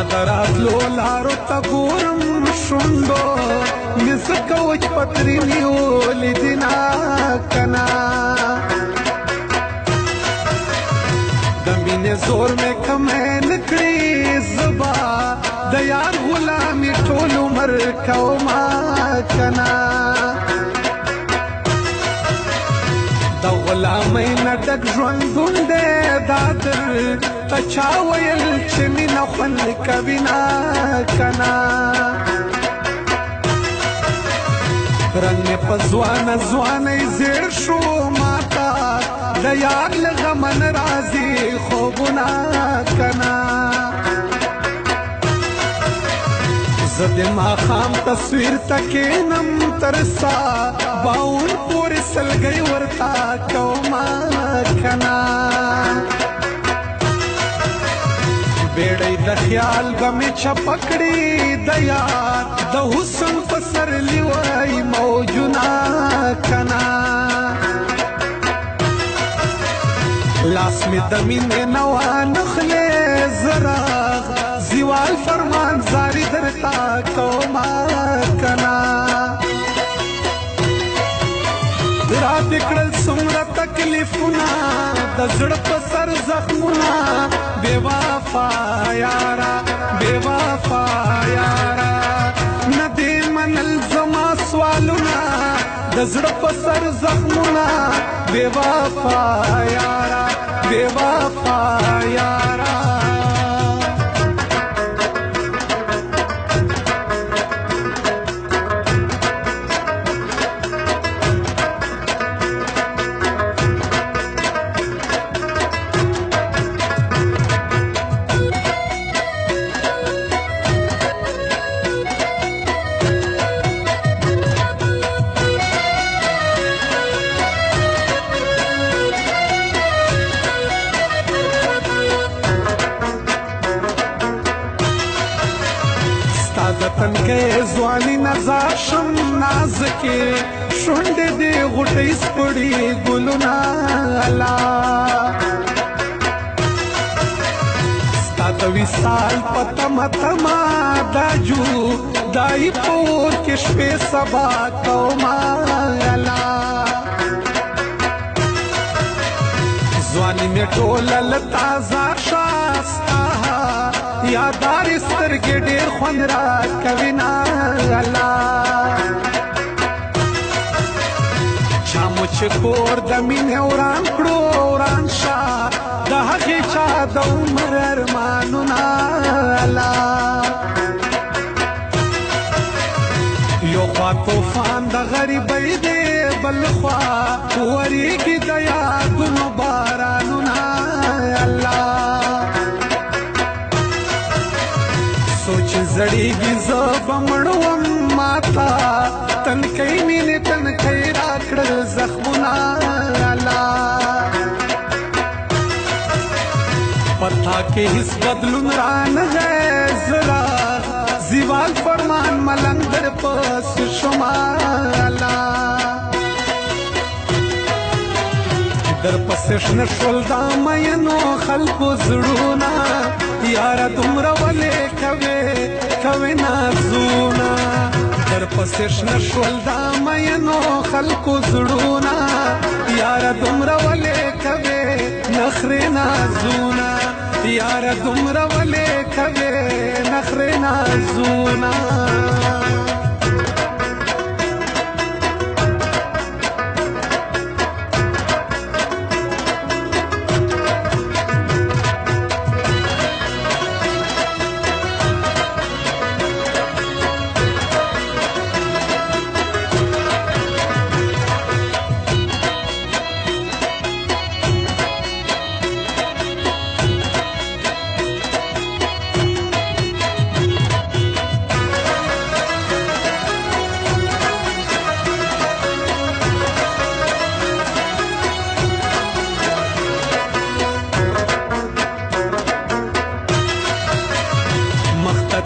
راتلو لارو ته ګورم شونډو مې ځکه وچ پتري نیولې دي نا کنه د مینې زور مې کمی نه کړي زبا د یار غلامي ټول عمر کومه کنه د غلامۍ نه ډک ژوندون دی دا در ته چا ویل چې مینه خوند کوي نه کنه رنګ مې په ځوانه ځوانۍ زیړ شو ماته د یار له غمه نه راځي خوبونه کنه زه د ماښام تصویر ته کښېنم تر سا باون پورې سلګۍ ورته کومه کنه بیړۍ د خیال به مې چپه کړي د یار د حسن په سرلي وای موجونه کنه لاس مې د مینې نه وانخلې زراغ زیوال فرمان زاری درته کومه کنه راتې کړل څومره تکلیفونه د زړه په سر زخمونه بې وفا یاره بې وفا یاره نه دې منل زما سوالونه د زړه په سر زخمونه بې وفا یاره بې وفا یاره د تنکۍ ځواني نظر شم نازکې شونډې دې غوټۍ سپړي ګلونه الله ستا د وصال په تمه تمه دا جدایي په اور کې شپې سبا کومه الله ځواني مې ټوله له تازه شه ستا یادار سترګې ډېر خوند راکوي نه الله چا مو چې کور د مینې وران کړو وران شه د هغې چا د عمر ارمانونه الله یو خوا طوفان د غریبۍ دی بل خوا وریږي د یادونو بارانونه الله سوچ زړیږي زه به مړوم ماته تنکۍ مینې تنکۍ راکړل زخمونه الله پتا کې هیڅ بدلون رانغی زرا زیوال فرمان ملنګ در پس شما الله در پسې شنه شول دا مینو خلکو زړونه یاره دومره ولې کوې نازونه در پسې شنه شول دا مینو خلکو زړونه یاره دومره ولې کوې نخرې نازونه یاره دومره ولې کوې نخرې نازونه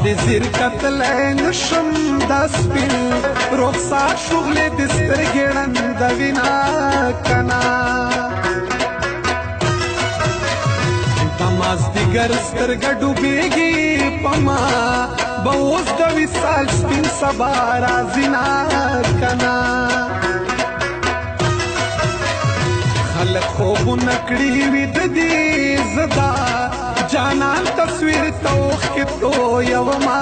د زیر کتلی نشم دا سپین رخسار شغلې د سترګې ړندوینه کنه مازدیګر سترګه ډوبېږي په ما به اوس د وصال سپین سبا راځي نه کنه خلک خوبونه کړي وي د دې زدا جانان تصویر ته اوښکې تویومه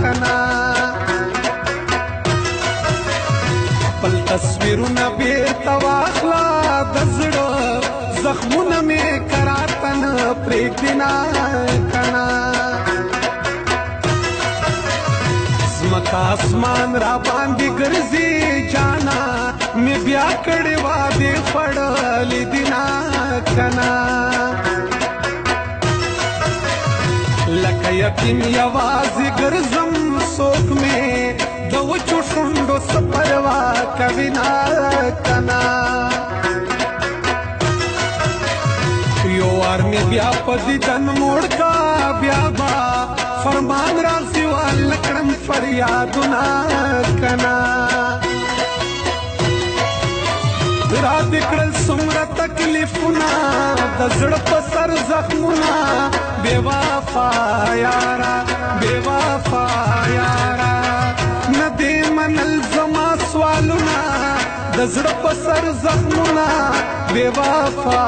کنه خپل تصویرونه بېرته واخله د زړه زخمونه مې کراته نه پرېږدي نه کنه ځمکه اسمان را باندې ګرځي جانا مې بیا کړې وعدې خوړلې دي نه کنه لکه یتیم یوازې ګرځم څوک مې د وچو شونډو څه پروا کوي نه کنه یو وار مې بیا په دیدن موړ کا بیا به فرمان راځي واله کړم فریادونه کنه را دې کړل څومره تکلیفونه د زړه په سر زخمونه بې وفا یاره بې وفا یاره نه دې منل زما سوالونه د زړه په سر زخمونه بې وفا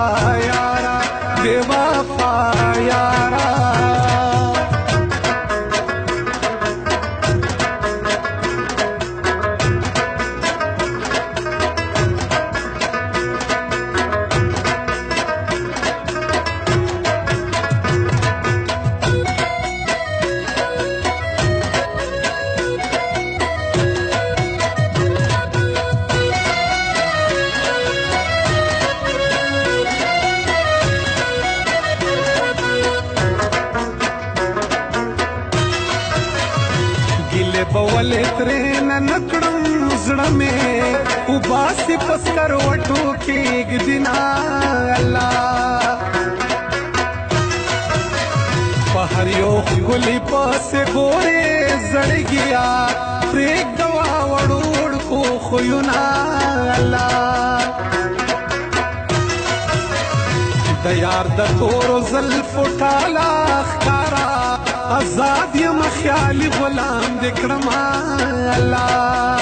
یاره بې وفا یاره بولې ترې نه نکړم زړه مې وباسي په سکروټو کې ږدي نه الله په هر یو ښکلي پسې ګورې زړګیا پرېږده واوړو وړکو خویونه الله د یار د تورو زلفو ټاله ښکاره آزاد یم خیالي غلام دې کړم الله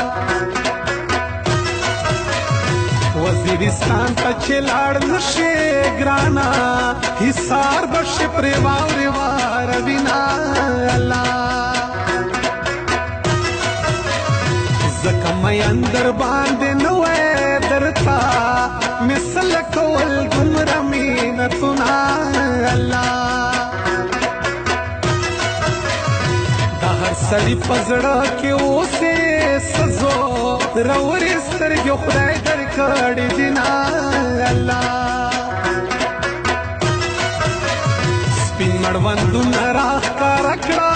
وزیرستان ته چې لاړ نشې ګرانه حصار به شي پرې واورې واروي نه الله ځکه مین در باندې نه وی درته مثل کول دومره مینتونه الله سړی په زړه کې اوسې سزو رورې سترګې خدای درکړې دي نه الله سپین مړوندونه راښکاره کړه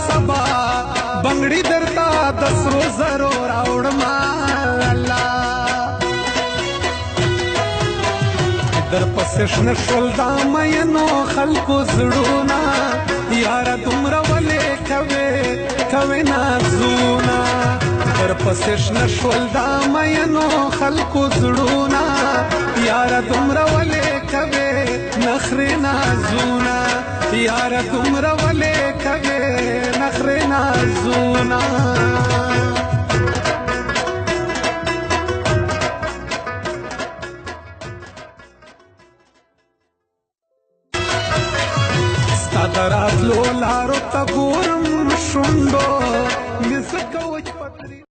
سبا بنګړي درته د سرو زرو راوړمه الله در پسې شنه شول دا مینو خلکو زړونه یاره دومره ولې کوې نازونه در پسې شنه شول دا مینو خلکو زړونه یاره دومره ولې کوې نخرې نازونه یاره دومره ولې کوې نخرې نازونه ستا د راتلو لارو ته ګورم شونډو مې ځکه وچ